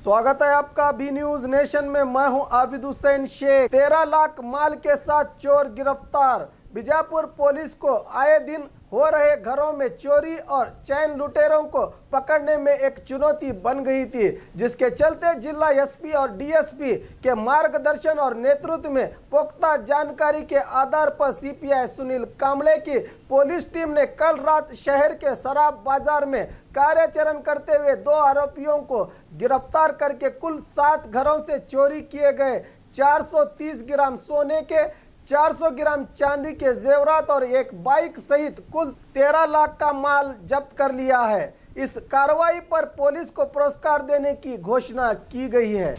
स्वागत है आपका बी न्यूज नेशन में। मैं हूं आबिद हुसैन शेख। 13 लाख माल के साथ चोर गिरफ्तार। बीजापुर पुलिस को आए दिन हो रहे घरों में चोरी और चैन लुटेरों को पकड़ने में एक चुनौती बन गई थी, जिसके चलते जिला एसपी और डीएसपी के मार्गदर्शन और नेतृत्व में पुख्ता जानकारी के आधार पर सीपीआई सुनील कांबळे की पुलिस टीम ने कल रात शहर के शराब बाजार में कार्याचरण करते हुए 2 आरोपियों को गिरफ्तार करके कुल 7 घरों से चोरी किए गए 430 ग्राम सोने के, 400 ग्राम चांदी के जेवरात और एक बाइक सहित कुल 13 लाख का माल जब्त कर लिया है। इस कार्रवाई पर पुलिस को पुरस्कार देने की घोषणा की गई है।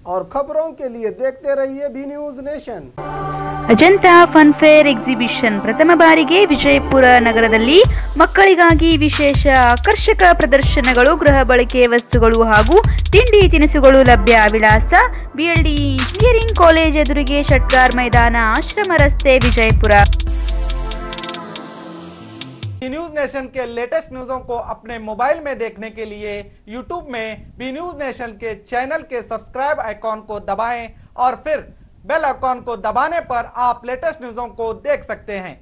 और खबरों के लिए देखते रहिए B news nation. Ajanta fun fair exhibition ಪ್ರಥಮ ಬಾರಿಗೆ ವಿಜಯಪುರ ನಗರದಲ್ಲಿ ಮಕ್ಕಳಿಗಾಗಿ ವಿಶೇಷ ಆಕರ್ಷಕ ಪ್ರದರ್ಶನಗಳು, ಗೃಹ ಬಳಕೆ ವಸ್ತುಗಳು ಹಾಗೂ ತಿಂಡಿ ತಿನಿಸುಗಳು ಲಭ್ಯ. ವಿಳಾಸ ಬಿಎಲ್ಡಿ ಇಂಜಿನಿಯರಿಂಗ್ ಕಾಲೇಜ್ ಎದುರಿಗೆ, ಶಟ್ಗಾರ್ ಮೈದಾನ, ಆಶ್ರಮ ರಸ್ತೆ, ವಿಜಯಪುರ। न्यूज नेशन के लेटेस्ट न्यूज़ों को अपने मोबाइल में देखने के लिए यूट्यूब में बी न्यूज नेशन के चैनल के सब्सक्राइब आइकॉन को दबाएं और फिर बेल आइकॉन को दबाने पर आप लेटेस्ट न्यूज़ों को देख सकते हैं।